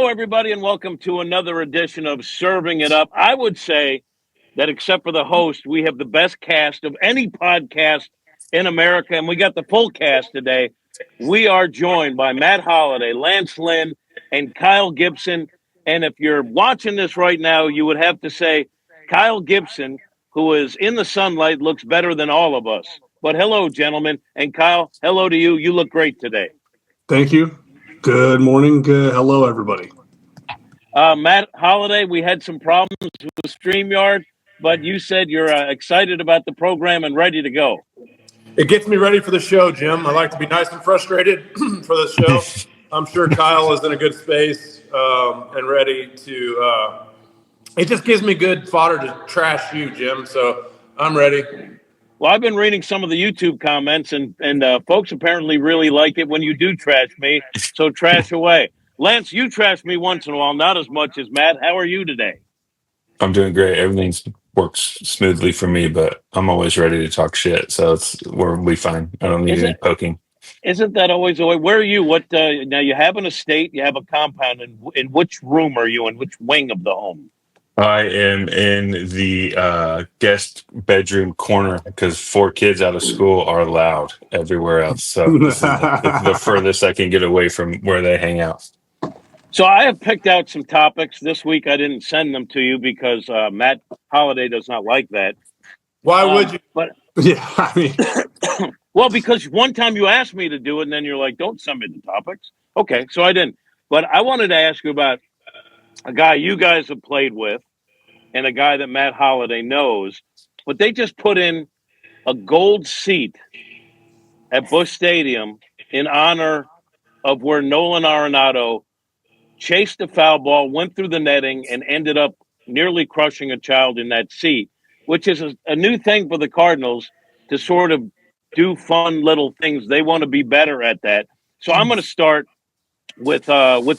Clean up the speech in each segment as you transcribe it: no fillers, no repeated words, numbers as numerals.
Hello, everybody, and welcome to another edition of Serving It Up. I would say that except for the host, we have the best cast of any podcast in America, and we got the full cast today. We are joined by Matt Holliday, Lynn, and Kyle Gibson. And if you're watching this right now, you would have to say Kyle Gibson, who is in the sunlight, looks better than all of us. But hello, gentlemen. And Kyle, hello to you. You look great today. Thank you. Good morning. Hello, everybody. Matt Holliday, we had some problems with StreamYard, but you said you're excited about the program and ready to go. It gets me ready for the show, Jim. I like to be nice and frustrated for the show. I'm sure Kyle is in a good space and ready to it just gives me good fodder to trash you, Jim. So I'm ready. Well, I've been reading some of the YouTube comments, and folks apparently really like it when you do trash me, so trash away. Lance, you trash me once in a while, not as much as Matt. How are you today? I'm doing great. Everything works smoothly for me, but I'm always ready to talk shit. So we'll be fine. I don't need any poking. Isn't that always the way? Where are you? What now? You have an estate, you have a compound, and in which room are you? In which wing of the home? I am in the guest bedroom corner because 4 kids out of school are loud everywhere else. So this is the furthest I can get away from where they hang out. So I have picked out some topics this week. I didn't send them to you because Matt Holliday does not like that. Why would you? But yeah, I mean, well, because one time you asked me to do it, and then you're like, "Don't send me the topics." Okay, so I didn't. But I wanted to ask you about a guy you guys have played with, and a guy that Matt Holliday knows. But they just put in a gold seat at Busch Stadium in honor of where Nolan Arenado chased a foul ball, went through the netting, and ended up nearly crushing a child in that seat, which is a new thing for the Cardinals to sort of do fun little things. They want to be better at that. So I'm going to start with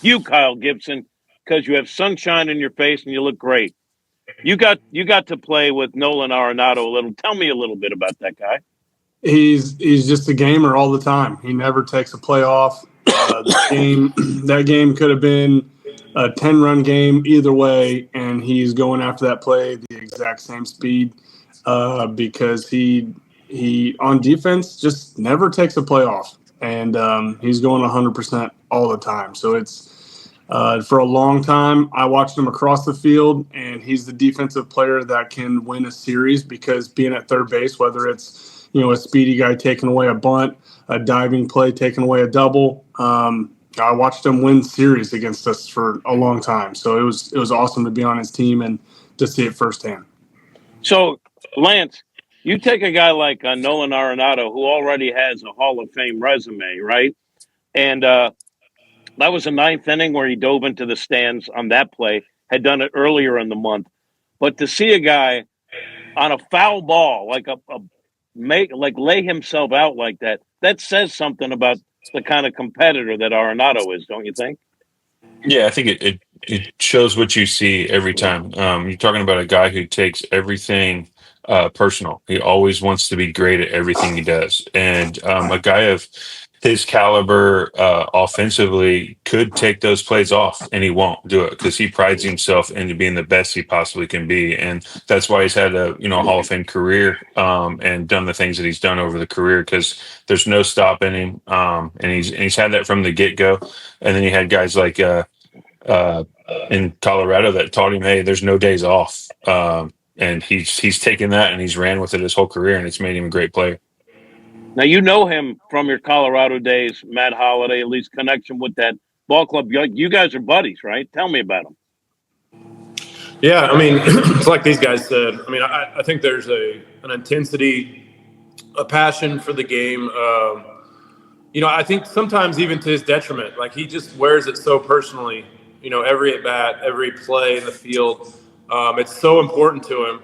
you, Kyle Gibson, because you have sunshine in your face and you look great. You got to play with Nolan Arenado a little. Tell me a little bit about that guy. he's just a gamer all the time. He never takes a play off. That game could have been a 10-run game either way, and he's going after that play the exact same speed because he on defense just never takes a play off, and he's going 100% all the time. So it's for a long time I watched him across the field, and he's the defensive player that can win a series because being at third base, whether it's a speedy guy taking away a bunt, a diving play taking away a double. I watched him win series against us for a long time. So it was awesome to be on his team and to see it firsthand. So, Lance, you take a guy like Nolan Arenado, who already has a Hall of Fame resume, right? And that was a 9th inning where he dove into the stands on that play, had done it earlier in the month. But to see a guy on a foul ball, like lay himself out like that, that says something about the kind of competitor that Arenado is, don't you think? Yeah, I think it shows what you see every time. You're talking about a guy who takes everything personal. He always wants to be great at everything he does. And a guy of his caliber offensively could take those plays off, and he won't do it because he prides himself into being the best he possibly can be, and that's why he's had a Hall of Fame career and done the things that he's done over the career because there's no stopping him, and he's had that from the get go. And then you had guys like in Colorado that taught him, hey, there's no days off, and he's taken that and he's ran with it his whole career, and it's made him a great player. Now, you know him from your Colorado days, Matt Holliday, at least connection with that ball club. You guys are buddies, right? Tell me about him. Yeah, I mean, it's like these guys said. I mean, I think there's an intensity, a passion for the game. I think sometimes even to his detriment. Like, he just wears it so personally. Every at-bat, every play in the field. It's so important to him.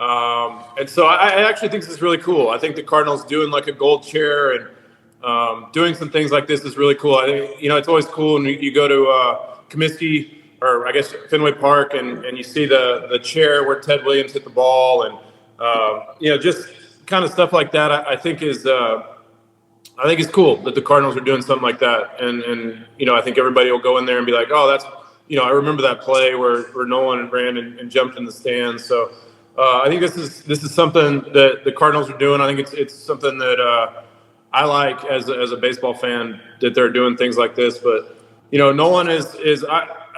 And so I actually think this is really cool. I think the Cardinals doing like a gold chair and doing some things like this is really cool. I think, it's always cool when you go to Comiskey, or I guess Fenway Park, and you see the chair where Ted Williams hit the ball, and just kind of stuff like that. I think it's cool that the Cardinals are doing something like that, and I think everybody will go in there and be like, oh, I remember that play where Nolan ran and jumped in the stands. So I think this is something that the Cardinals are doing. I think it's something that I like as a baseball fan, that they're doing things like this. But Nolan is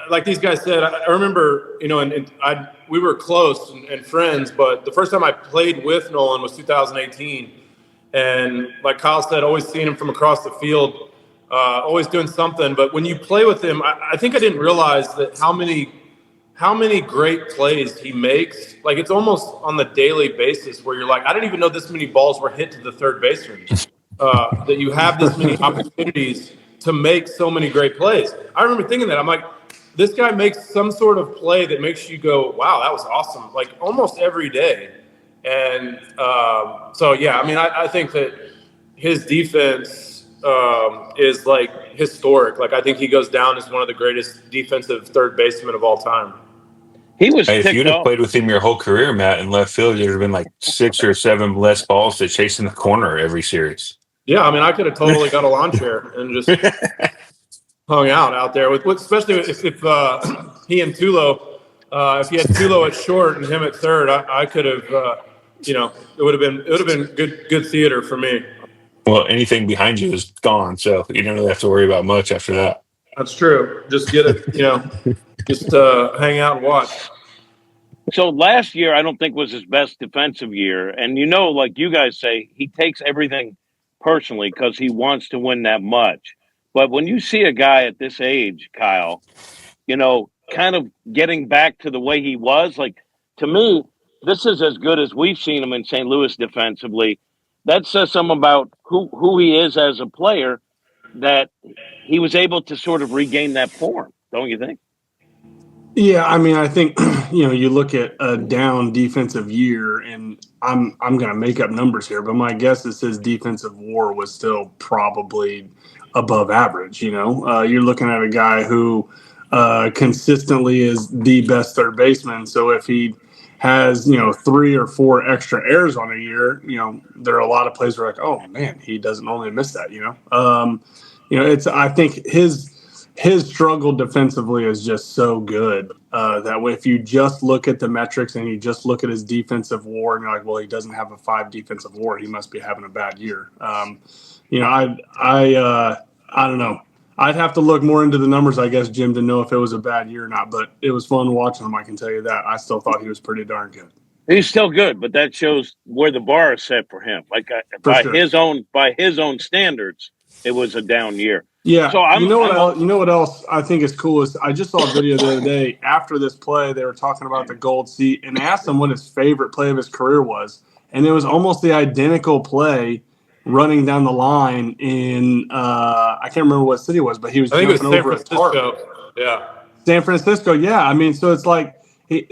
like these guys said. I remember we were close and friends, but the first time I played with Nolan was 2018, and like Kyle said, always seeing him from across the field. Always doing something. But when you play with him, I think I didn't realize that how many great plays he makes. Like, it's almost on the daily basis where you're like, I didn't even know this many balls were hit to the third baseman. That you have this many opportunities to make so many great plays. I remember thinking that. I'm like, this guy makes some sort of play that makes you go, wow, that was awesome. Like, almost every day. And so, yeah, I mean, I think that his defense is like historic. Like, I think he goes down as one of the greatest defensive third basemen of all time. He was Hey, if ticked you'd have off. played with him your whole career, Matt, in left field, there'd have been like 6 or 7 less balls to chase in the corner every series. Yeah, I mean, I could have totally got a lawn chair and just hung out there with, especially if he and Tulo, if he had Tulo at short and him at third, I could have, it would have been good theater for me. Well, anything behind you is gone, so you don't really have to worry about much after that. That's true. Just get it, just hang out and watch. So last year, I don't think was his best defensive year. And like you guys say, he takes everything personally because he wants to win that much. But when you see a guy at this age, Kyle, kind of getting back to the way he was, like, to me, this is as good as we've seen him in St. Louis defensively. That says something about who he is as a player, that he was able to sort of regain that form, don't you think? Yeah, I mean, I think you look at a down defensive year, and I'm going to make up numbers here, but my guess is his defensive WAR was still probably above average. You're looking at a guy who consistently is the best third baseman. So if he has 3 or 4 extra errors on a year, there are a lot of plays where like, oh man, he doesn't normally miss that. It's I think his struggle defensively is just so good that way. If you just look at the metrics and you just look at his defensive WAR, and you're like, well, he doesn't have a 5 defensive WAR, he must be having a bad year. I don't know. I'd have to look more into the numbers, I guess, Jim, to know if it was a bad year or not. But it was fun watching him. I can tell you that. I still thought he was pretty darn good. He's still good, but that shows where the bar is set for him. Like his own standards, it was a down year. Yeah. So you know what else I think is cool is I just saw a video the other day after this play. They were talking about the gold seat and asked him what his favorite play of his career was, and it was almost the identical play running down the line in I can't remember what city it was, but he was jumping over a target. Yeah, San Francisco. Yeah, I mean, so it's like he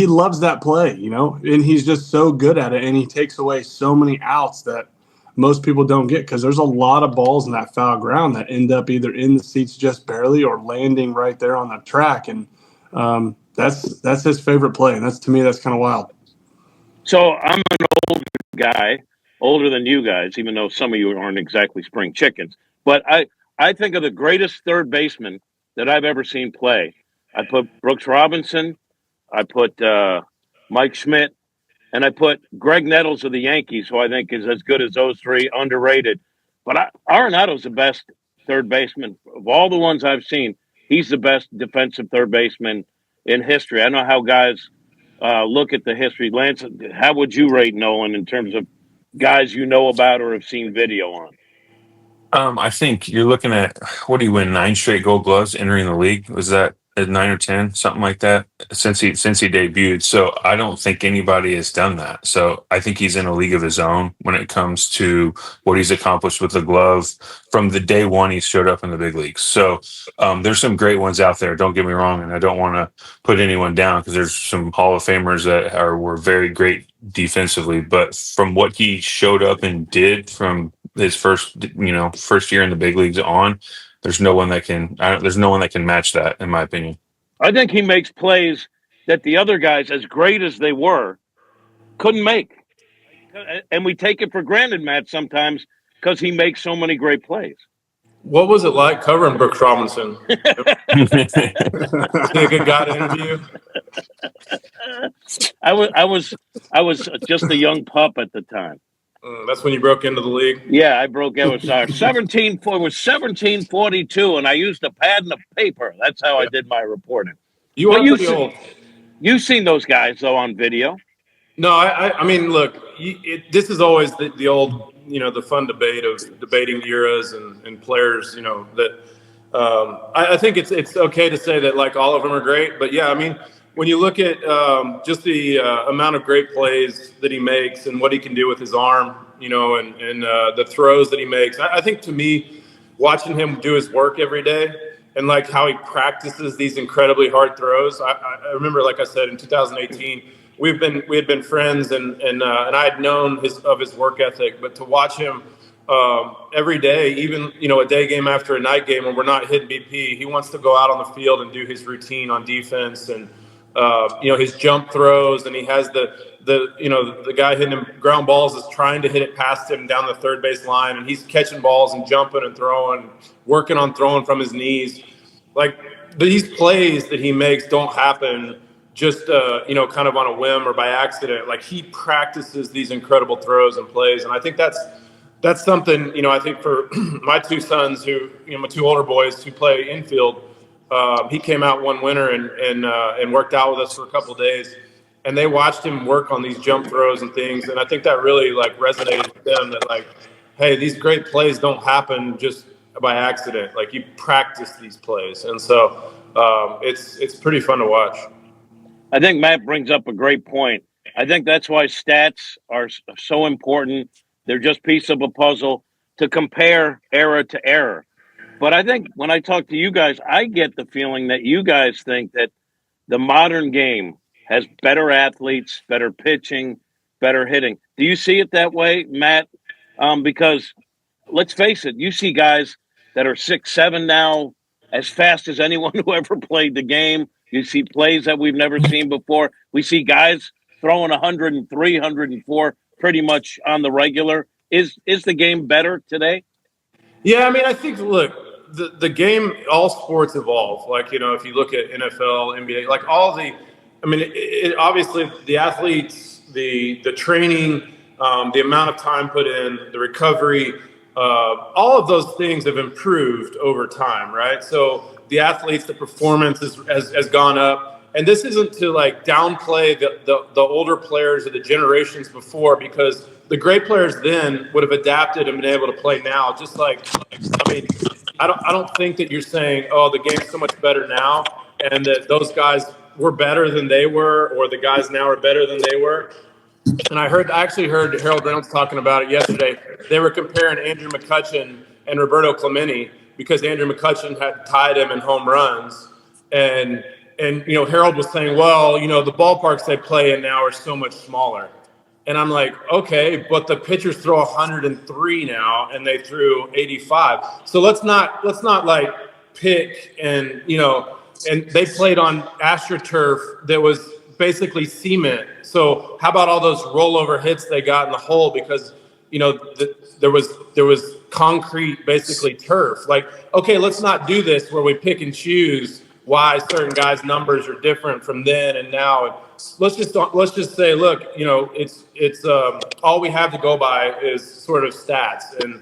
loves that play, and he's just so good at it, and he takes away so many outs that most people don't get because there's a lot of balls in that foul ground that end up either in the seats just barely or landing right there on the track, and that's his favorite play, and to me that's kind of wild. So I'm an older guy, older than you guys, even though some of you aren't exactly spring chickens. But I think of the greatest third baseman that I've ever seen play. I put Brooks Robinson, I put Mike Schmidt, and I put Greg Nettles of the Yankees, who I think is as good as those three, underrated. But Arenado's the best third baseman of all the ones I've seen. He's the best defensive third baseman in history. I don't know how guys look at the history. Lance, how would you rate Nolan in terms of guys you know about or have seen video on? I think you're looking at, what do you win, 9 straight Gold Gloves entering the league? Was that at 9 or 10, something like that, since he debuted? So I don't think anybody has done that. So I think he's in a league of his own when it comes to what he's accomplished with the glove from the day one he showed up in the big leagues. So there's some great ones out there. Don't get me wrong, and I don't want to put anyone down because there's some Hall of Famers that were very great defensively. But from what he showed up and did from his first year in the big leagues on, there's no one that can match that, in my opinion. I think he makes plays that the other guys, as great as they were, couldn't make. And we take it for granted, Matt, sometimes because he makes so many great plays. What was it like covering Brooks Robinson? Is he a good guy to interview? I was just a young pup at the time. That's when you broke into the league. Yeah, I broke. It was 1742, and I used a pad and a paper. That's how I did my reporting. You But are pretty old. You've seen those guys though on video. No, I mean, look, this is always the old, the fun debate of debating eras and players, that I think it's okay to say that like all of them are great, but yeah, I mean, when you look at just the amount of great plays that he makes and what he can do with his arm, and the throws that he makes, I think to me, watching him do his work every day and like how he practices these incredibly hard throws. I remember, like I said, in 2018, we had been friends and I had known his work ethic, but to watch him every day, even a day game after a night game when we're not hitting BP, he wants to go out on the field and do his routine on defense and his jump throws, and he has the guy hitting him ground balls is trying to hit it past him down the third base line, and he's catching balls and jumping and throwing, working on throwing from his knees. Like these plays that he makes don't happen just kind of on a whim or by accident. Like he practices these incredible throws and plays, and I think that's something I think for my two sons, who my two older boys who play infield. He came out one winter and worked out with us for a couple of days, and they watched him work on these jump throws and things, and I think that really like resonated with them that like, hey, these great plays don't happen just by accident. Like you practice these plays, and so it's pretty fun to watch. I think Matt brings up a great point. I think that's why stats are so important. They're just piece of a puzzle to compare era to era. But I think when I talk to you guys, I get the feeling that you guys think that the modern game has better athletes, better pitching, better hitting. Do you see it that way, Matt? Because let's face it, you see guys that are 6'7" now, as fast as anyone who ever played the game. You see plays that we've never seen before. We see guys throwing 103, 104 pretty much on the regular. Is the game better today? Yeah, I mean, I think, look, the game, all sports evolve. Like, if you look at NFL, NBA, like obviously the athletes, the training, the amount of time put in, the recovery, all of those things have improved over time, right? So the athletes, the performance has gone up. And this isn't to like downplay the older players of the generations before, because the great players then would have adapted and been able to play now. Just like, I mean, I don't think that you're saying, oh, the game's so much better now, and that those guys were better than they were, or the guys now are better than they were. And I actually heard Harold Reynolds talking about it yesterday. They were comparing Andrew McCutchen and Roberto Clemente, because Andrew McCutchen had tied him in home runs. And Harold was saying, well, the ballparks they play in now are so much smaller. And I'm like, okay, but the pitchers throw 103 now, and they threw 85. So let's not like pick and and they played on AstroTurf that was basically cement. So how about all those rollover hits they got in the hole because there was concrete, basically turf. Like, okay, let's not do this where we pick and choose why certain guys' numbers are different from then and now. Let's just say, look, it's all we have to go by is sort of stats, and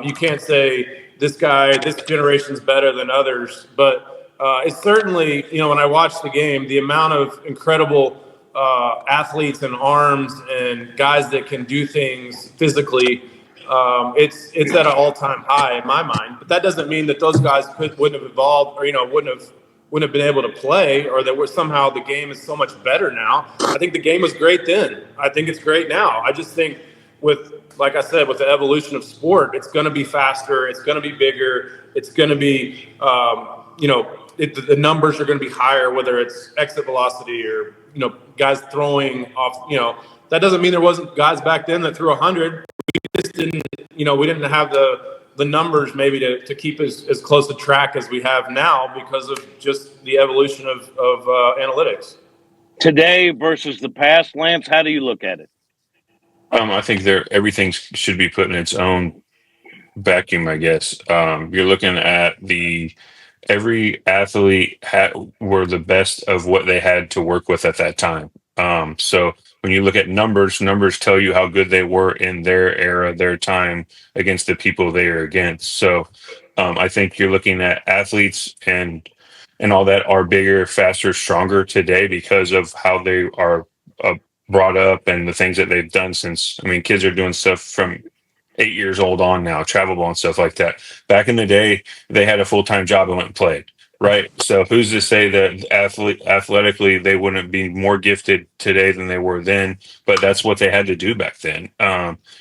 you can't say this generation's better than others. But it's certainly, when I watch the game, the amount of incredible athletes and arms and guys that can do things physically, it's at an all-time high in my mind. But that doesn't mean that those guys wouldn't have evolved, or wouldn't have been able to play, or that somehow the game is so much better now. I think the game was great then. I think it's great now. I just think like I said, with the evolution of sport, it's going to be faster. It's going to be bigger. It's going to be, the numbers are going to be higher, whether it's exit velocity or, guys throwing off, that doesn't mean there wasn't guys back then that threw 100. We just didn't, we didn't have the numbers maybe to keep as close a track as we have now because of just the evolution of analytics. Today versus the past, Lance, how do you look at it? I think everything should be put in its own vacuum, I guess. You're looking at every athlete were the best of what they had to work with at that time. So when you look at numbers tell you how good they were in their era, their time against the people they are against. So I think you're looking at athletes and all that are bigger, faster, stronger today because of how they are uh, brought up and the things that they've done since. I mean, kids are doing stuff from 8 years old on now, travel ball and stuff like that. Back in the day, they had a full time job and went and played. Right. So who's to say that athletically they wouldn't be more gifted today than they were then? But that's what they had to do back then.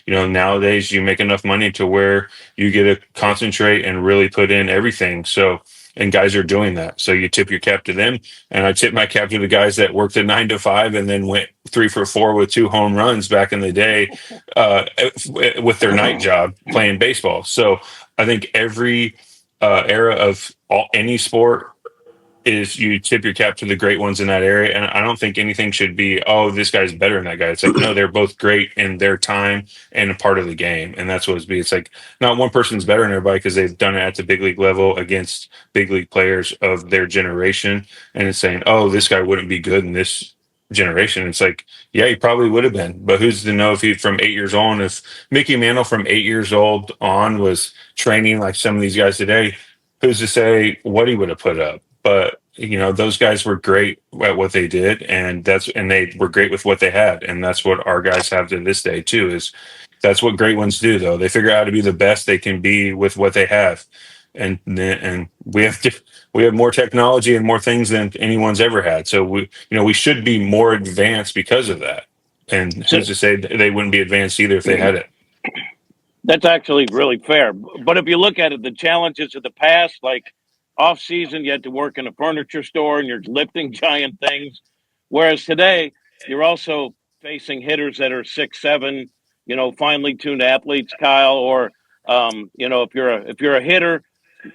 Nowadays you make enough money to where you get to concentrate and really put in everything. So, and guys are doing that. So you tip your cap to them. And I tip my cap to the guys that worked a 9 to 5 and then went 3 for 4 with 2 home runs back in the day with their night job playing baseball. So I think every era of any sport is you tip your cap to the great ones in that area. And I don't think anything should be, oh, this guy's better than that guy. It's like, no, they're both great in their time and a part of the game. And that's what it's be. It's like not one person's better than everybody because they've done it at the big league level against big league players of their generation. And it's saying, oh, this guy wouldn't be good in this generation. It's like, yeah, he probably would have been, but who's to know if he from 8 years old, if Mickey Mantle from 8 years old on was training like some of these guys today, who's to say what he would have put up? But those guys were great at what they did, and they were great with what they had, and that's what our guys have to this day too. Is that's what great ones do, though. They figure out how to be the best they can be with what they have, and we have more technology and more things than anyone's ever had. So we should be more advanced because of that. And who's to say they wouldn't be advanced either if they had it? That's actually really fair. But if you look at it, the challenges of the past, like off season, you had to work in a furniture store and you're lifting giant things. Whereas today, you're also facing hitters that are 6'7", finely tuned athletes, Kyle. Or if you're a hitter,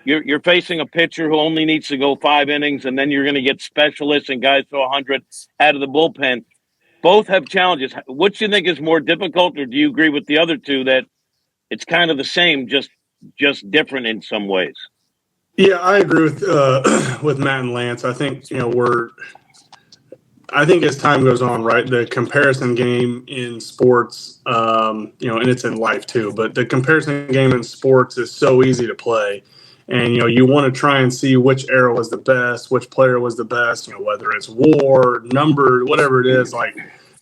you're facing a pitcher who only needs to go 5 innings, and then you're going to get specialists and guys throw 100 out of the bullpen. Both have challenges. Which do you think is more difficult, or do you agree with the other two that it's kind of the same, just different in some ways? Yeah, I agree with Matt and Lance. I think I think as time goes on, right, the comparison game in sports, and it's in life too, but the comparison game in sports is so easy to play. And, you want to try and see which era was the best, which player was the best, whether it's war, number, whatever it is.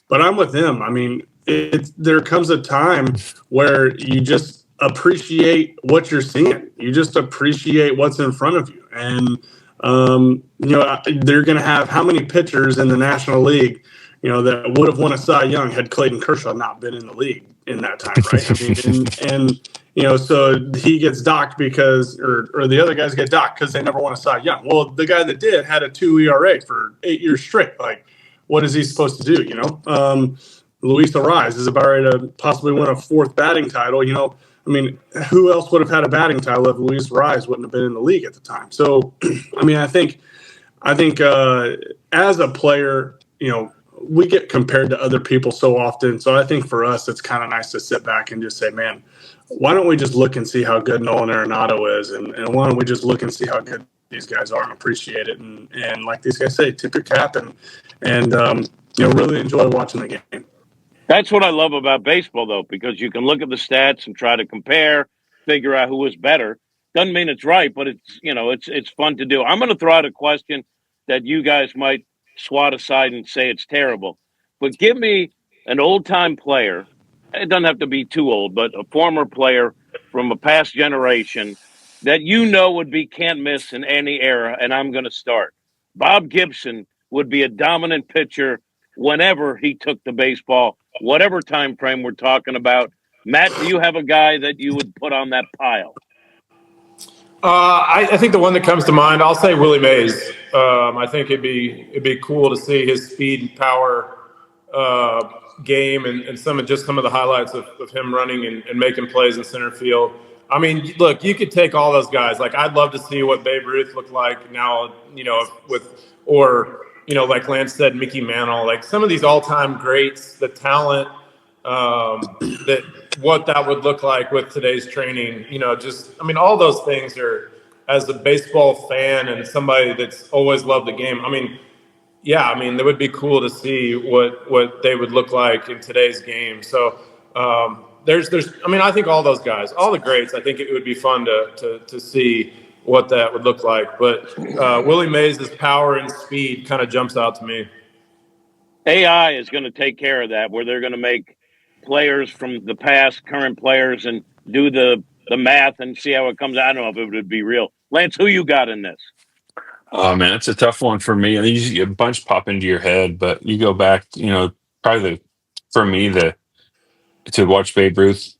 But I'm with them. I mean, there comes a time where you just appreciate what you're seeing. You just appreciate what's in front of you. And, they're going to have how many pitchers in the National League, that would have won a Cy Young had Clayton Kershaw not been in the league in that time, right? I mean, so he gets docked because, or the other guys get docked because they never won a Cy Young. Well, the guy that did had a 2 ERA for 8 years straight. Like, what is he supposed to do? Luis Ariz is about ready to possibly win a 4th batting title. I mean, who else would have had a batting title if Luis Ariz wouldn't have been in the league at the time? So, I mean, I think as a player, we get compared to other people so often. So I think for us, it's kind of nice to sit back and just say, man, why don't we just look and see how good Nolan Arenado is? And why don't we just look and see how good these guys are and appreciate it? And like these guys say, tip your cap and really enjoy watching the game. That's what I love about baseball, though, because you can look at the stats and try to compare, figure out who was better. Doesn't mean it's right, but it's fun to do. I'm going to throw out a question that you guys might swat aside and say it's terrible. But give me an old-time player. It doesn't have to be too old, but a former player from a past generation that would be can't miss in any era, and I'm going to start. Bob Gibson would be a dominant pitcher whenever he took the baseball, whatever time frame we're talking about. Matt, do you have a guy that you would put on that pile? I think the one that comes to mind, I'll say Willie Mays. I think it'd be cool to see his speed and power game and some of the highlights of him running and making plays in center field. I mean, look, you could take all those guys. Like, I'd love to see what Babe Ruth looked like now, like Lance said, Mickey Mantle, like some of these all-time greats, the talent that what that would look like with today's training. All those things are, as a baseball fan and somebody that's always loved the game. It would be cool to see what they would look like in today's game. So I think all those guys, all the greats, I think it would be fun to see what that would look like. But Willie Mays' power and speed kind of jumps out to me. AI is going to take care of that, where they're going to make players from the past current players and do the math and see how it comes out. I don't know if it would be real. Lance, who you got in this? Oh man, it's a tough one for me. A bunch pop into your head, but you go back, probably for me to watch Babe Ruth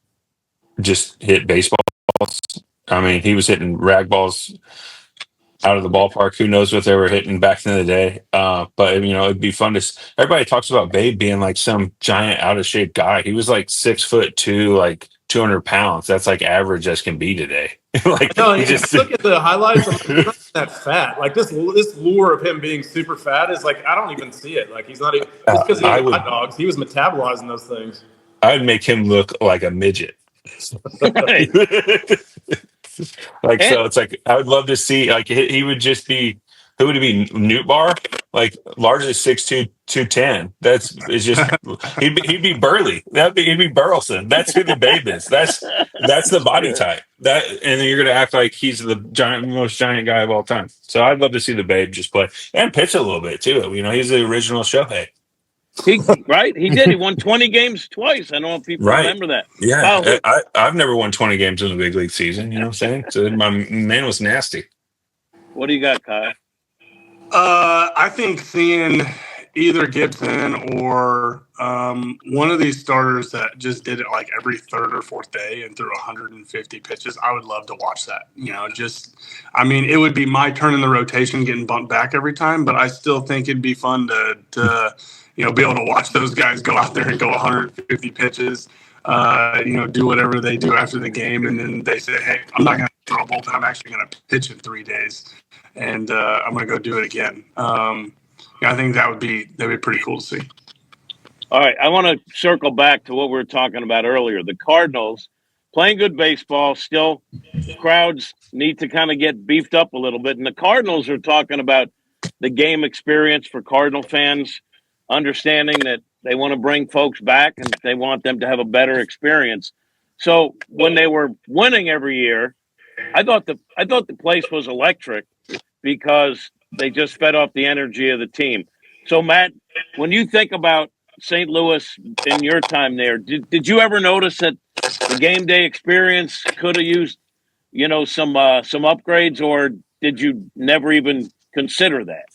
just hit baseballs. I mean, he was hitting rag balls out of the ballpark. Who knows what they were hitting back in the day? But it'd be fun to. Everybody talks about Babe being like some giant out of shape guy. He was like 6'2", like 200 pounds. That's like average as can be today. Like, no, you just look at the highlights. He's not that fat. Like this lure of him being super fat is like, I don't even see it. Like, he's not even, just because he ate hot dogs. He was metabolizing those things. I'd make him look like a midget. So it's like I would love to see, like, he would just be, who would he be? Newt Bar, like largely 6'2", 210. He'd be Burley. He'd be Burleson. That's who the Babe is. That's the body type. And then you're gonna act like he's the most giant guy of all time. So I'd love to see the Babe just play and pitch a little bit too. He's the original Shohei. He did. He won 20 games twice. I don't know if people remember that. Yeah, I've never won 20 games in the big league season. You know what I'm saying? So my man was nasty. What do you got, Kyle? I think seeing either Gibson or one of these starters that just did it like every third or fourth day and threw 150 pitches, I would love to watch that. It would be my turn in the rotation getting bumped back every time, but I still think it'd be fun to be able to watch those guys go out there and go 150 pitches, do whatever they do after the game. And then they say, hey, I'm not going to throw a bullpen. I'm actually going to pitch in 3 days. And I'm going to go do it again. I think that'd be pretty cool to see. All right. I want to circle back to what we were talking about earlier. The Cardinals playing good baseball. Still, crowds need to kind of get beefed up a little bit. And the Cardinals are talking about the game experience for Cardinal fans, understanding that they want to bring folks back and they want them to have a better experience. So when they were winning every year, I thought the place was electric because they just fed off the energy of the team. So Matt, when you think about St. Louis in your time there, did you ever notice that the game day experience could have used, some upgrades, or did you never even consider that?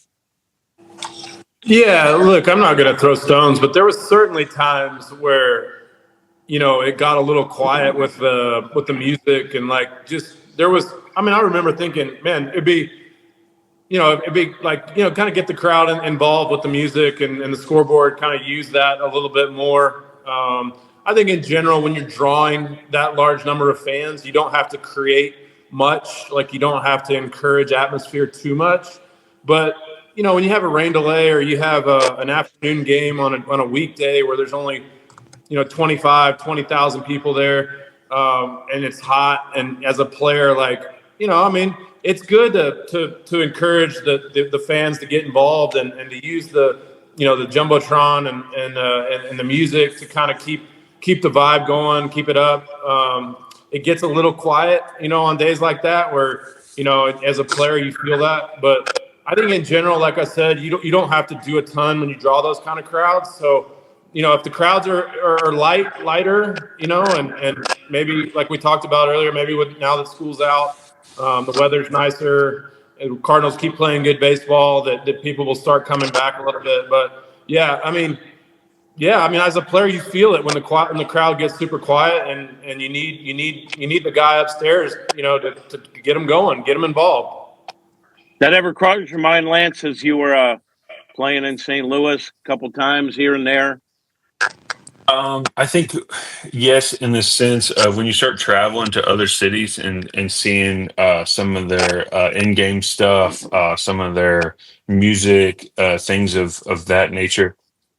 Yeah, look, I'm not going to throw stones, but there was certainly times where, it got a little quiet with the music and I remember thinking, man, it'd be like, kind of get the crowd involved with the music and the scoreboard, kind of use that a little bit more. I think in general, when you're drawing that large number of fans, you don't have to create much, like you don't have to encourage atmosphere too much. But when you have a rain delay or you have an afternoon game on a weekday where there's only, 20,000 people there, and it's hot, and as a player, it's good to encourage the fans to get involved and to use the jumbotron and the music to kind of keep the vibe going, keep it up. It gets a little quiet, on days like that where as a player you feel that, but I think in general, like I said, you don't have to do a ton when you draw those kind of crowds. So, if the crowds are lighter, and maybe like we talked about earlier, maybe now that school's out, the weather's nicer, and Cardinals keep playing good baseball, that people will start coming back a little bit. But as a player, you feel it when the crowd gets super quiet, and you need the guy upstairs, to get them going, get them involved. That ever crossed your mind, Lance, as you were playing in St. Louis a couple times here and there? I think yes, in the sense of when you start traveling to other cities and seeing some of their in-game stuff, some of their music, things of that nature.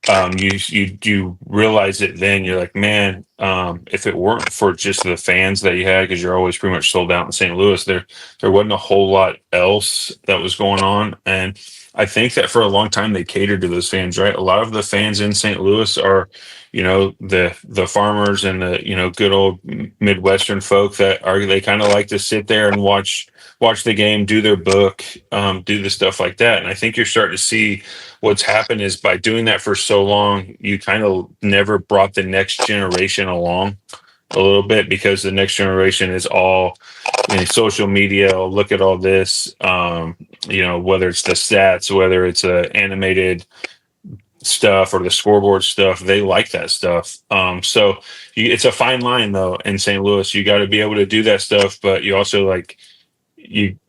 you realize it then. You're like, man, if it weren't for just the fans that you had, because you're always pretty much sold out in St. Louis, there wasn't a whole lot else that was going on. And I think that for a long time they catered to those fans, right? A lot of the fans in St. Louis are, the farmers and the good old Midwestern folk that are, they kind of like to sit there and watch the game, do their book, do the stuff like that. And I think you're starting to see what's happened is by doing that for so long, you kind of never brought the next generation along a little bit, because the next generation is all social media. Oh, look at all this, whether it's the stats, whether it's animated stuff or the scoreboard stuff, they like that stuff. It's a fine line though in St. Louis. You got to be able to do that stuff, but you also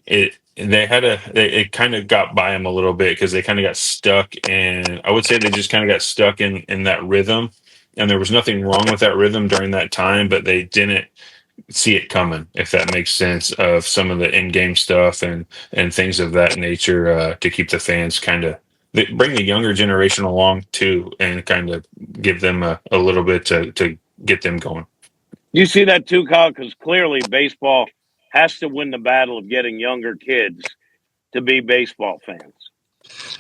it kind of got by them a little bit, because they kind of got stuck, and I would say they just kind of got stuck in that rhythm, and there was nothing wrong with that rhythm during that time, but they didn't see it coming, if that makes sense, of some of the in-game stuff and things of that nature, to keep the fans kind of bring the younger generation along too, and kind of give them a little bit to get them going. You see that too, Kyle? Because clearly baseball has to win the battle of getting younger kids to be baseball fans.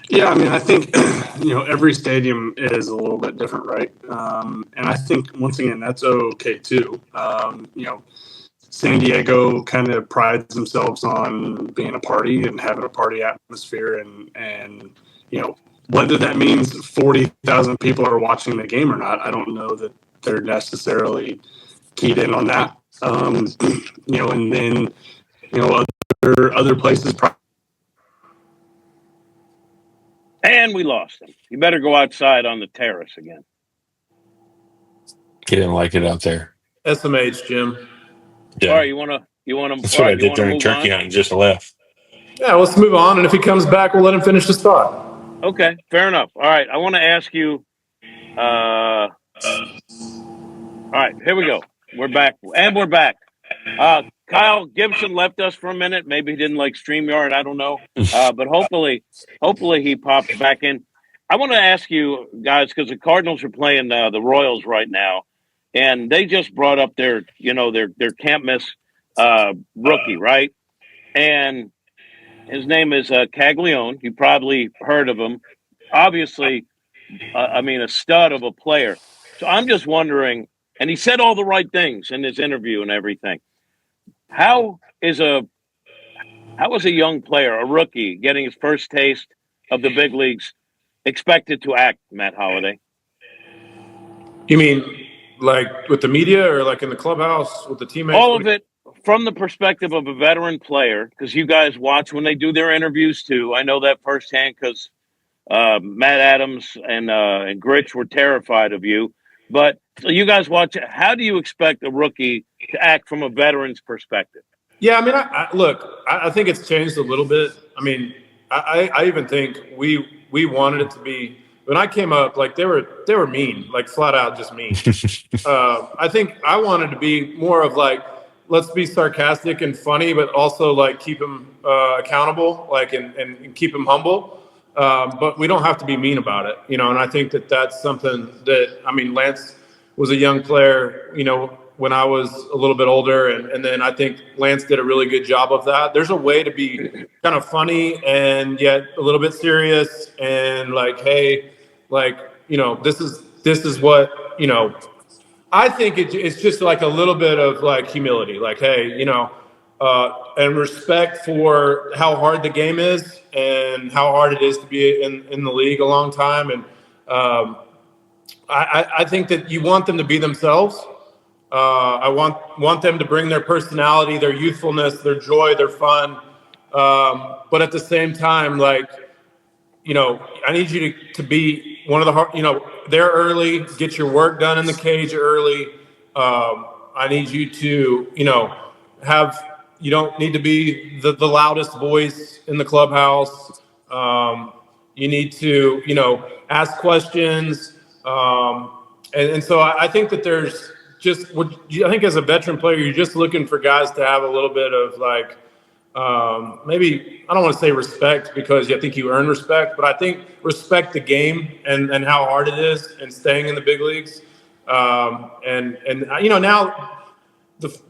Yeah, I mean, I think every stadium is a little bit different, right? And I think once again that's okay too. San Diego kind of prides themselves on being a party and having a party atmosphere, and whether that means 40,000 people are watching the game or not, I don't know that they're necessarily keyed in on that. And then other places. And we lost them. You better go outside on the terrace again. He didn't like it out there. SMH, Jim. Yeah. All right, you want to. That's what I did during turkey hunt and just left. Yeah, let's move on. And if he comes back, we'll let him finish his thought. Okay, fair enough. All right, I want to ask you. All right, here we go. We're back, and we're back. Kyle Gibson left us for a minute. Maybe he didn't like StreamYard. I don't know. But hopefully he pops back in. I want to ask you guys, because the Cardinals are playing the Royals right now, and they just brought up their can't miss rookie, right? And his name is Caglione. You probably heard of him. Obviously, a stud of a player. So I'm just wondering, and he said all the right things in his interview and everything. How is a young player, a rookie, getting his first taste of the big leagues expected to act, Matt Holliday? You mean like with the media, or like in the clubhouse with the teammates? All of it from the perspective of a veteran player, because you guys watch when they do their interviews too. I know that firsthand because Matt Adams and Gritch were terrified of you. But so you guys watch it. How do you expect a rookie to act from a veteran's perspective? Yeah, I mean, I think it's changed a little bit. I mean, I even think we wanted it to be, when I came up, like they were mean, like flat out just mean. I think I wanted to be more of like, let's be sarcastic and funny, but also like keep him accountable, like and keep him humble. But we don't have to be mean about it, and I think that's something that, I mean, Lance was a young player, when I was a little bit older, and then I think Lance did a really good job of that. There's a way to be kind of funny and yet a little bit serious, and like, hey, like, this is what, I think it's just like a little bit of like humility, like, hey, and respect for how hard the game is and how hard it is to be in the league a long time. And I think that you want them to be themselves. I want them to bring their personality, their youthfulness, their joy, their fun. But at the same time, like, I need you to be one of the hard, there early, get your work done in the cage early. I need you to, you don't need to be the loudest voice in the clubhouse. You need to, ask questions. And so I think that there's I think as a veteran player, you're just looking for guys to have a little bit of like, maybe I don't want to say respect because I think you earn respect, but I think respect the game and how hard it is and staying in the big leagues. And now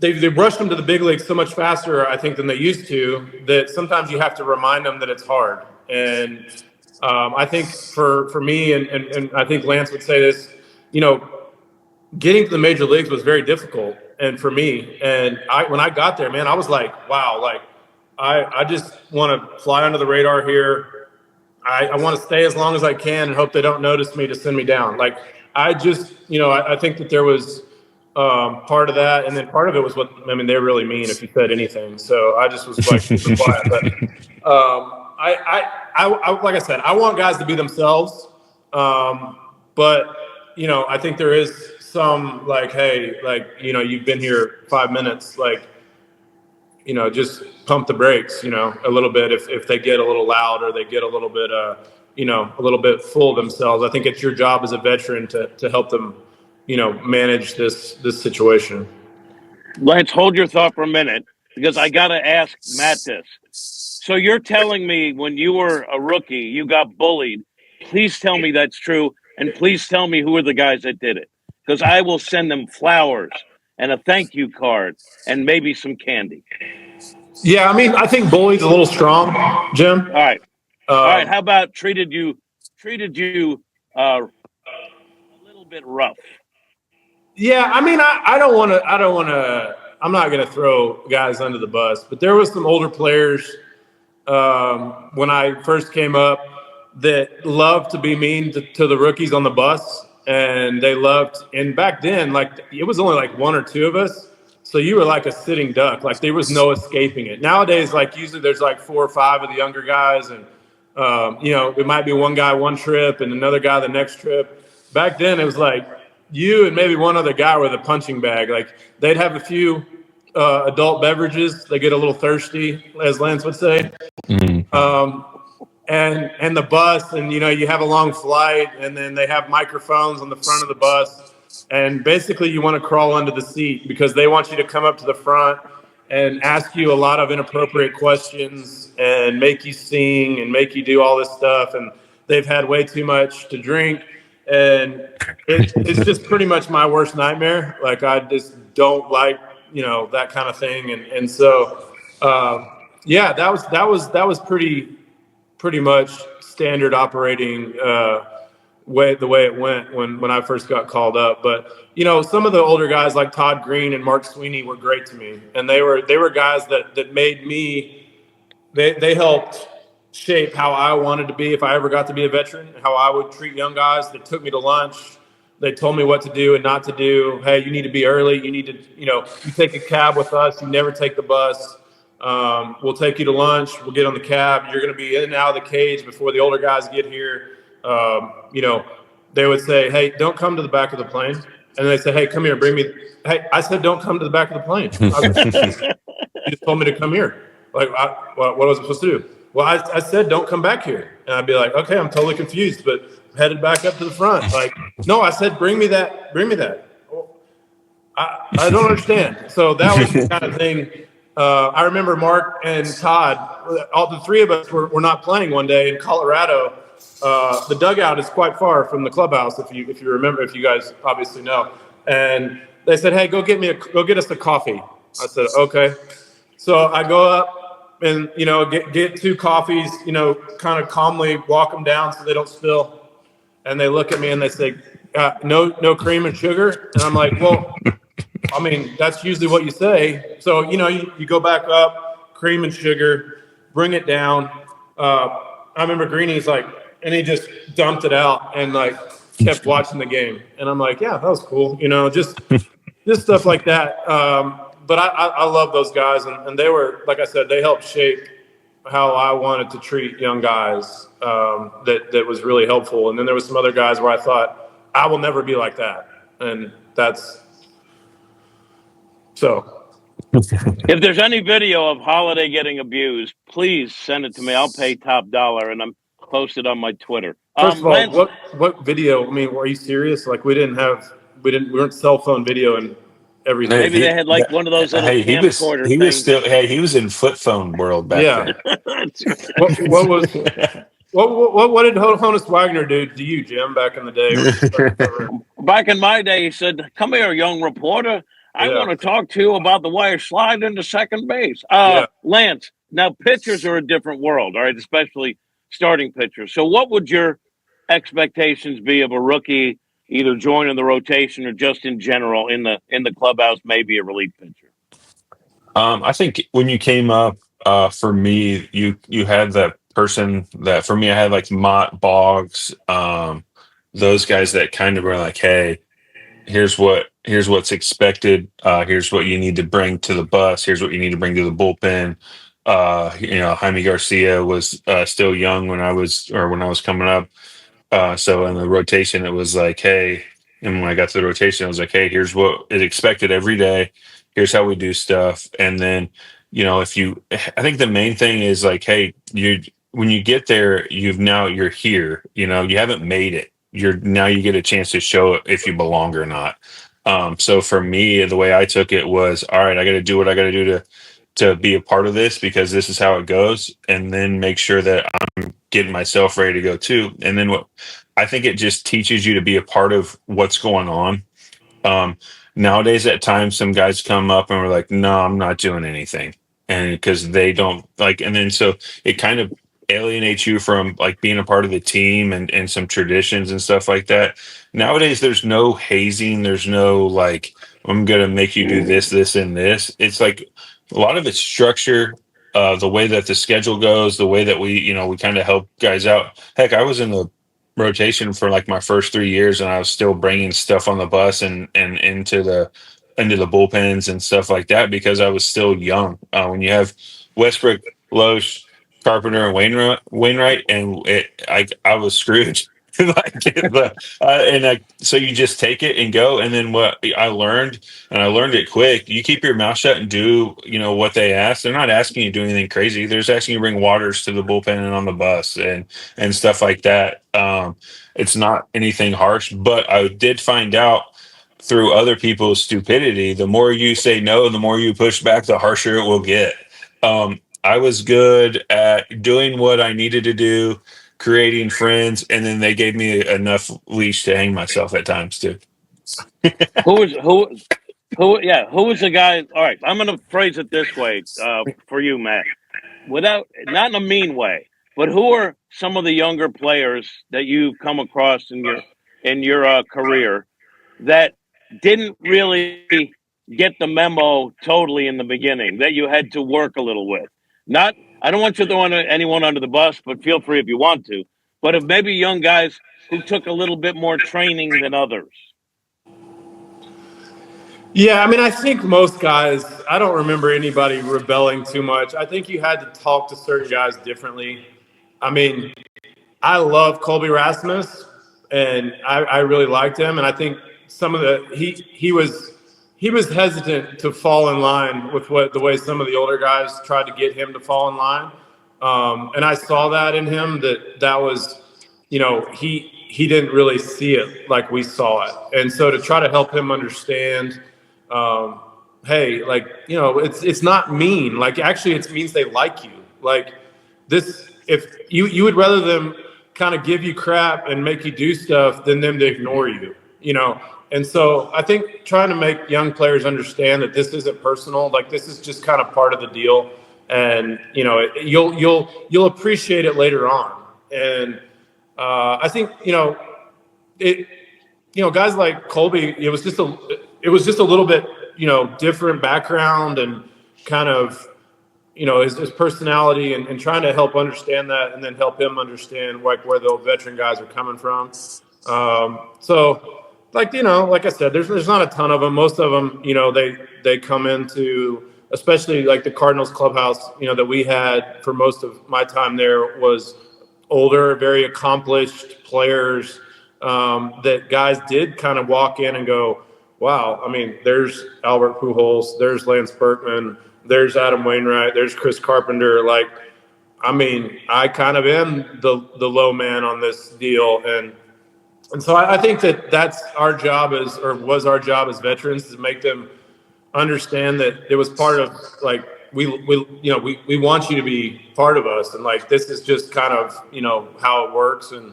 they rush them to the big leagues so much faster, I think, than they used to, that sometimes you have to remind them that it's hard. And I think for me, and I think Lance would say this, getting to the major leagues was very difficult. And for me, and when I got there, man, I was like, wow, like I just want to fly under the radar here. I want to stay as long as I can and hope they don't notice me to send me down. Like I just, I think that there was part of that, and then part of it was they're really mean if you said anything. So I just was like super quiet. But I like I said, I want guys to be themselves. But I think there is some like, hey, like you've been here 5 minutes, like just pump the brakes, a little bit if they get a little loud or they get a little bit a little bit full of themselves. I think it's your job as a veteran to help them manage this situation. Lance, hold your thought for a minute, because I got to ask Matt this. So you're telling me when you were a rookie, you got bullied. Please tell me that's true. And please tell me who are the guys that did it, because I will send them flowers and a thank you card and maybe some candy. Yeah, I think bully's a little strong, Jim. All right. All right. How about treated you a little bit rough? Yeah, I don't want to. I'm not going to throw guys under the bus, but there was some older players when I first came up that loved to be mean to the rookies on the bus, and they loved. And back then, like it was only like one or two of us, so you were like a sitting duck. Like there was no escaping it. Nowadays, like usually there's like 4 or 5 of the younger guys, and it might be one guy one trip and another guy the next trip. Back then, it was like you and maybe one other guy with a punching bag. Like they'd have a few adult beverages. They get a little thirsty, as Lance would say. Mm-hmm. And the bus, and you have a long flight, and then they have microphones on the front of the bus, and basically you want to crawl under the seat because they want you to come up to the front and ask you a lot of inappropriate questions and make you sing and make you do all this stuff, and they've had way too much to drink. And it's just pretty much my worst nightmare. Like I just don't like, that kind of thing. And so, yeah, that was pretty much standard operating way it went when I first got called up. But some of the older guys like Todd Green and Mark Sweeney were great to me, and they were guys that made me. They helped shape how I wanted to be if I ever got to be a veteran, how I would treat young guys. They took me to lunch. They told me what to do and not to do. Hey, you need to be early. You need to, you take a cab with us. You never take the bus. We'll take you to lunch. We'll get on the cab. You're going to be in and out of the cage before the older guys get here. They would say, hey, don't come to the back of the plane. And they say, hey, come here, bring me. Hey, I said, don't come to the back of the plane. You just told me to come here. Like, what was I supposed to do? Well, I said, don't come back here. And I'd be like, okay, I'm totally confused, but headed back up to the front. Like, no, I said, bring me that. Well, I don't understand. So that was the kind of thing. I remember Mark and Todd, all the 3 of us were not playing one day in Colorado. The dugout is quite far from the clubhouse, if you remember, if you guys obviously know. And they said, hey, go get us a coffee. I said, okay. So I go up and, get 2 coffees, kind of calmly walk them down so they don't spill. And they look at me and they say, no cream and sugar. And I'm like, well, that's usually what you say. So, you go back up, cream and sugar, bring it down. I remember Greeny's like, and he just dumped it out and like kept watching the game. And I'm like, yeah, that was cool. Just stuff like that. But I love those guys. And they were, like I said, they helped shape how I wanted to treat young guys. That was really helpful. And then there was some other guys where I thought, I will never be like that. And that's, so. If there's any video of Holliday getting abused, please send it to me. I'll pay top dollar, and I'm posted on my Twitter. First of all, Lance, what video? Are you serious? Like we weren't cell phone video everything. Maybe they had like one of those little Hey, camcorder he was things. still he was in flip phone world back Yeah. That's right. What did Honus Wagner do to you, Jim, back in the day when you started covering? Back in my day, he said, "Come here, young reporter. I Yeah. want to talk to you about the way I slide into second base." Yeah. Lance, now pitchers are a different world, all right, especially starting pitchers. So what would your expectations be of a rookie either joining the rotation or just in general in the clubhouse, maybe a relief pitcher? I think when you came up, for me, you had that person that for me I had like Mott Boggs, those guys that kind of were like, hey, here's what's expected. Here's what you need to bring to the bus. Here's what you need to bring to the bullpen. Jaime Garcia was still young when I was coming up. So in the rotation, it was like, hey, and when I got to the rotation, it was like, hey, here's what is expected every day. Here's how we do stuff. And then, I think the main thing is like, hey, when you get there, you're here, you haven't made it. You get a chance to show if you belong or not. So for me, the way I took it was, all right, I got to do what I got to do to be a part of this because this is how it goes. And then make sure that I'm getting myself ready to go too. And then I think it just teaches you to be a part of what's going on. Nowadays, at times, some guys come up and we're like, no, I'm not doing anything. And because they don't like, and then so it kind of alienates you from like being a part of the team and some traditions and stuff like that. Nowadays, there's no hazing. There's no like, I'm going to make you do this, this, and this. It's like a lot of it's structure, the way that the schedule goes, the way that we kind of help guys out. Heck, I was in the rotation for like my first 3 years, and I was still bringing stuff on the bus and into the bullpens and stuff like that because I was still young. When you have Westbrook, Loesch, Carpenter, and Wainwright, and I was screwed. So you just take it and go. And then what I learned, and I learned it quick. You keep your mouth shut and do what they ask. They're not asking you to do anything crazy. They're just asking you to bring waters to the bullpen and on the bus and stuff like that. It's not anything harsh, but I did find out through other people's stupidity, the more you say no, the more you push back, the harsher it will get. I was good at doing what I needed to do, creating friends, and then they gave me enough leash to hang myself at times too. Who was the guy? All right, I'm going to phrase it this way for you, Matt. Not in a mean way, but who are some of the younger players that you've come across in your career that didn't really get the memo totally in the beginning, that you had to work a little with? Not, I don't want you to throw anyone under the bus, but feel free if you want to. But if maybe young guys who took a little bit more training than others. Yeah, I mean, I think most guys, I don't remember anybody rebelling too much. I think you had to talk to certain guys differently. I mean, I love Colby Rasmus, and I really liked him. And I think he was hesitant to fall in line with the way some of the older guys tried to get him to fall in line. And I saw that in him that was, he didn't really see it like we saw it. And so to try to help him understand, hey, like, it's not mean. Like, actually, it means they like you. Like this, if you would rather them kind of give you crap and make you do stuff than them to ignore you, And so I think trying to make young players understand that this isn't personal, like this is just kind of part of the deal. And, you'll appreciate it later on. And, I think, guys like Colby, it was just a little bit, different background and kind of, his personality and trying to help understand that and then help him understand like where the veteran guys are coming from. So like, like I said, there's not a ton of them. Most of them, they come into, especially like the Cardinals clubhouse, that we had for most of my time there was older, very accomplished players, that guys did kind of walk in and go, wow, I mean, there's Albert Pujols, there's Lance Berkman, there's Adam Wainwright, there's Chris Carpenter. Like, I mean, I kind of am the low man on this deal. And so I think that's our job was our job as veterans, to make them understand that it was part of like we want you to be part of us, and like this is just kind of how it works, and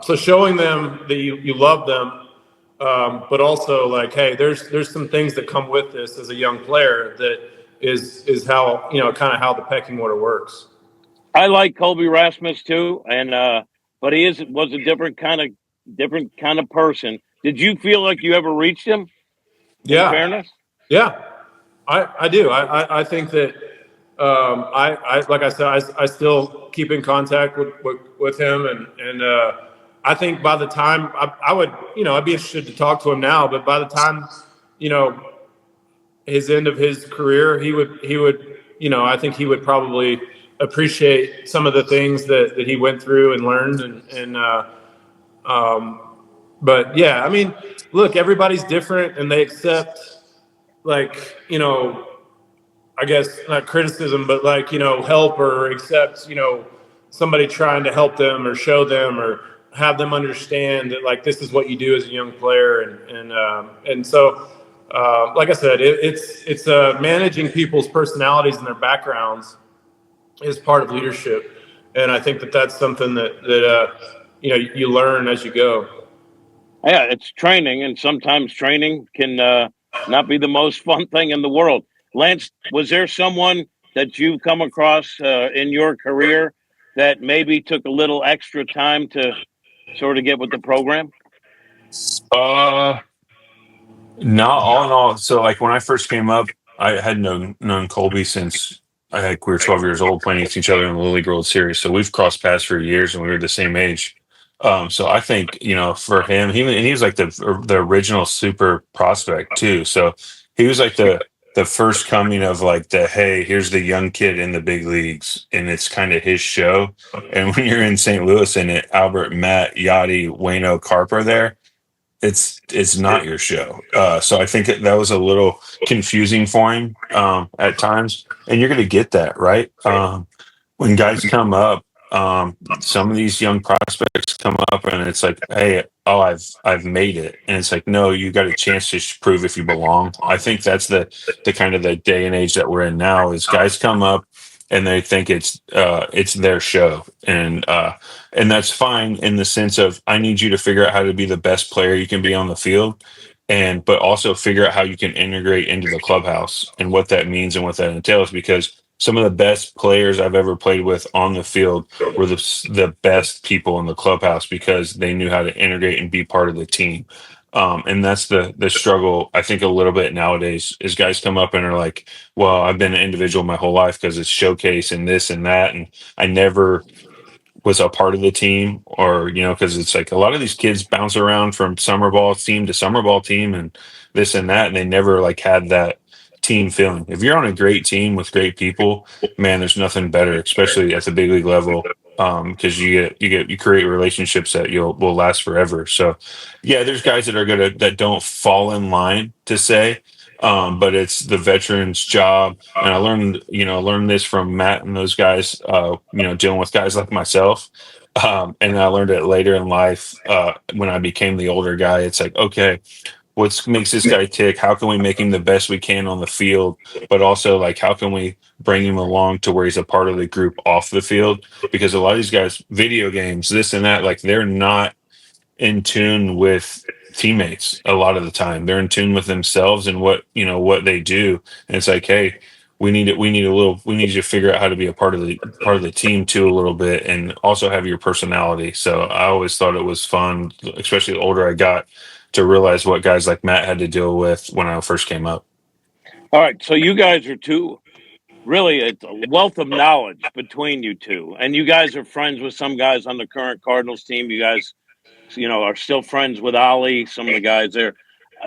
so showing them that you love them, but also like, hey, there's some things that come with this as a young player that is how kind of how the pecking order works. I like Colby Rasmus too, and but was a different kind of person. Did you feel like you ever reached him? In fairness, yeah, I do. I think that I like I said, I still keep in contact with him, and I think by the time I would I'd be interested to talk to him now, but by the time his end of his career, he would I think he would probably appreciate some of the things that he went through and learned, and but yeah, I mean, look, everybody's different, and they accept like I guess not criticism, but like help, or accept somebody trying to help them or show them or have them understand that like this is what you do as a young player, and so like I said, it's managing people's personalities and their backgrounds is part of leadership, and I think that that's something that you learn as you go. yeah, it's training, and sometimes training can not be the most fun thing in the world. Lance, was there someone that you've come across in your career that maybe took a little extra time to sort of get with the program? Not all in all. So like when I first came up, I had known Colby since we were 12 years old playing against each other in the Little League World Series. So we've crossed paths for years and we were the same age. So I think, for him, he was like the original super prospect too. So he was like the first coming of like hey, here's the young kid in the big leagues, and it's kind of his show. And when you're in St. Louis and Albert, Matt, Yachty, Wayno, Carp are there, it's not your show. So I think that was a little confusing for him at times, and you're going to get that, right? When guys come up, some of these young prospects come up, and it's like, hey, oh, I've made it, and it's like, no, you got a chance to prove if you belong. I think that's the kind of the day and age that we're in now. Is guys come up and they think it's their show, and that's fine in the sense of I need you to figure out how to be the best player you can be on the field, and but also figure out how you can integrate into the clubhouse and what that means and what that entails, because some of the best players I've ever played with on the field were the best people in the clubhouse because they knew how to integrate and be part of the team. And that's the struggle, I think, a little bit nowadays is guys come up and are like, well, I've been an individual my whole life because it's showcase and this and that. And I never was a part of the team, or because it's like a lot of these kids bounce around from summer ball team to summer ball team and this and that, and they never like had that team feeling. If you're on a great team with great people, man, there's nothing better, especially at the big league level, because you create relationships that will last forever. So yeah, there's guys that are good that don't fall in line to say, but it's the veteran's job. And I learned this from Matt and those guys, dealing with guys like myself. And I learned it later in life, when I became the older guy. It's like, okay, what makes this guy tick? How can we make him the best we can on the field? But also, like, how can we bring him along to where he's a part of the group off the field? Because a lot of these guys, video games, this and that, like, they're not in tune with teammates a lot of the time. They're in tune with themselves and what they do. And it's like, hey, we need you to figure out how to be a part of the team too a little bit, and also have your personality. So I always thought it was fun, especially the older I got, to realize what guys like Matt had to deal with when I first came up. All right, so you guys are two. Really, it's a wealth of knowledge between you two, and you guys are friends with some guys on the current Cardinals team. You guys, are still friends with Ollie. Some of the guys there.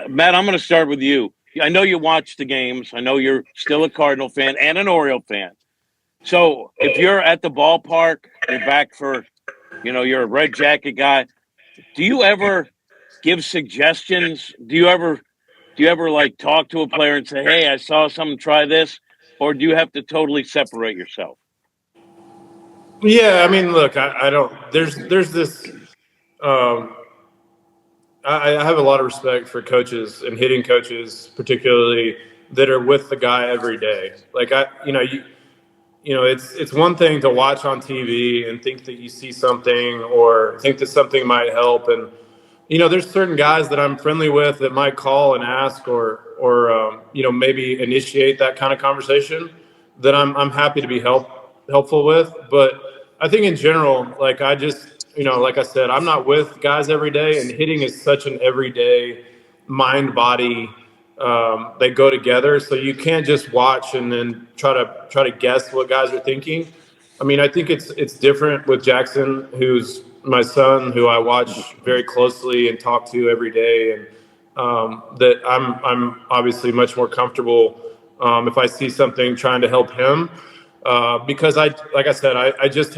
Matt, I'm going to start with you. I know you watch the games. I know you're still a Cardinal fan and an Oriole fan. So if you're at the ballpark, you're back for, you're a red jacket guy. Do you ever give suggestions? Do you ever like talk to a player and say, "Hey, I saw someone try this," or do you have to totally separate yourself? Yeah, I mean, look, I don't. There's this. I have a lot of respect for coaches and hitting coaches, particularly that are with the guy every day. Like it's one thing to watch on TV and think that you see something or think that something might help. And, there's certain guys that I'm friendly with that might call and ask or maybe initiate that kind of conversation that I'm happy to be helpful with. But I think in general, like like I said, I'm not with guys every day, and hitting is such an everyday mind body. They go together, so you can't just watch and then try to guess what guys are thinking. I mean, I think it's different with Jackson, who's my son, who I watch very closely and talk to every day, and that I'm obviously much more comfortable if I see something trying to help him because like I said, I just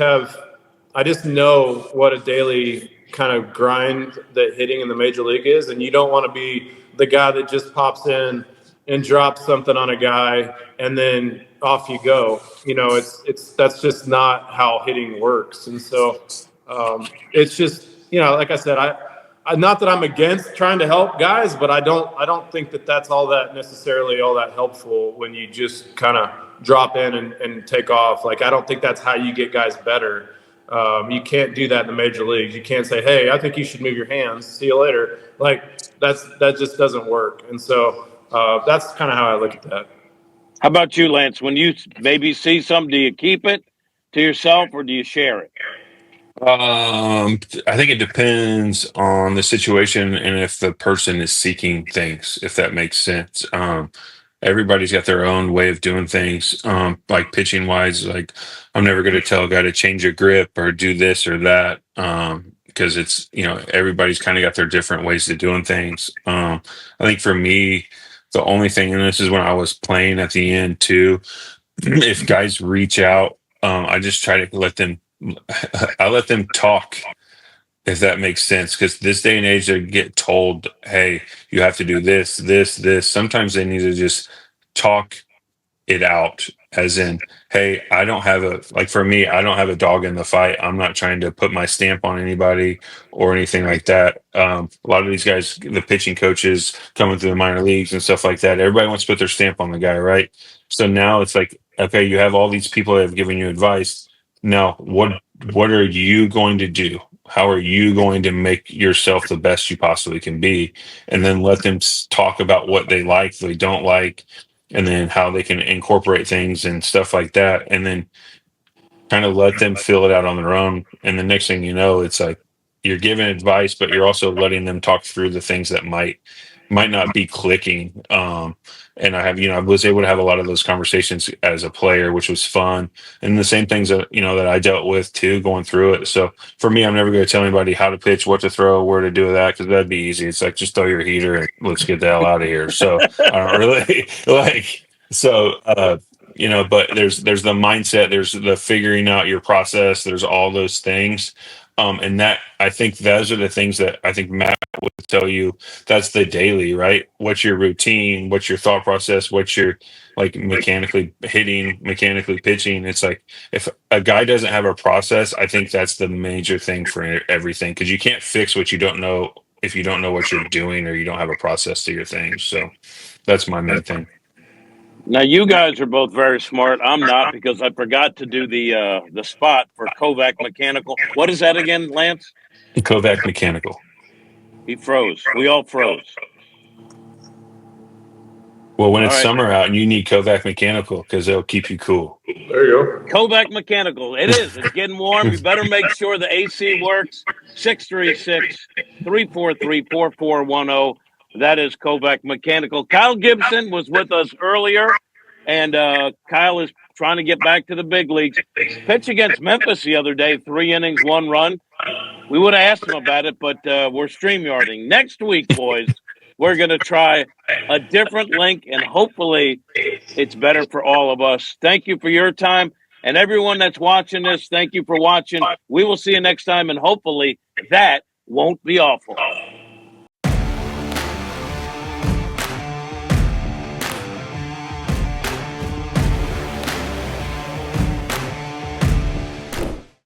know what a daily kind of grind that hitting in the major league is, and you don't want to be the guy that just pops in and drops something on a guy and then off you go. That's just not how hitting works, and so it's just like I said, I not that I'm against trying to help guys, but I don't think that that's all that necessarily all that helpful when you just kind of drop in and take off. Like, I don't think that's how you get guys better. You can't do that in the major leagues. You can't say, "Hey, I think you should move your hands. See you later." Like, that just doesn't work. And so that's kind of how I look at that. How about you, Lance? When you maybe see something, do you keep it to yourself or do you share it? I think it depends on the situation and if the person is seeking things, if that makes sense. Everybody's got their own way of doing things. Like pitching wise, like I'm never going to tell a guy to change your grip or do this or that. Because it's, everybody's kind of got their different ways of doing things. I think for me, the only thing, and this is when I was playing at the end too, if guys reach out, I just try to let them I let them talk, if that makes sense. Because this day and age, they get told, "Hey, you have to do this, this, this." Sometimes they need to just talk it out, as in, "Hey, I don't have a like for me, I don't have a dog in the fight. I'm not trying to put my stamp on anybody or anything like that." A lot of these guys, the pitching coaches coming through the minor leagues and stuff like that, everybody wants to put their stamp on the guy, right? So now it's like, okay, you have all these people that have given you advice. Now, what are you going to do? How are you going to make yourself the best you possibly can be? And then let them talk about what they like, they don't like, and then how they can incorporate things and stuff like that. And then kind of let them fill it out on their own. And the next thing you know, it's like you're giving advice, but you're also letting them talk through the things that might not be clicking. And I was able to have a lot of those conversations as a player, which was fun. And the same things that, that I dealt with too, going through it. So for me, I'm never going to tell anybody how to pitch, what to throw, where to do that, because that'd be easy. It's like, just throw your heater and let's get the hell out of here. So I don't really but there's the mindset, there's the figuring out your process, there's all those things. And that, I think those are the things that I think Matt would tell you. That's the daily, right? What's your routine? What's your thought process? What's your like mechanically hitting, mechanically pitching? It's like if a guy doesn't have a process, I think that's the major thing for everything, because you can't fix what you don't know if you don't know what you're doing or you don't have a process to your things. So that's my main thing. Now you guys are both very smart. I'm not, because I forgot to do the spot for Kovac Mechanical. What is that again, Lance? Kovac Mechanical. He froze. We all froze. Well, when All it's right. summer out and you need Kovac Mechanical, because they'll keep you cool. There you go. Kovac Mechanical. It is. It's getting warm. You better make sure the AC works. 636-343-4410. That is Kovac Mechanical. Kyle Gibson was with us earlier, and Kyle is trying to get back to the big leagues. Pitch against Memphis the other day, 3 innings, 1 run. We would have asked him about it, but we're StreamYarding. Next week, boys, we're going to try a different link, and hopefully it's better for all of us. Thank you for your time. And everyone that's watching this, thank you for watching. We will see you next time, and hopefully that won't be awful.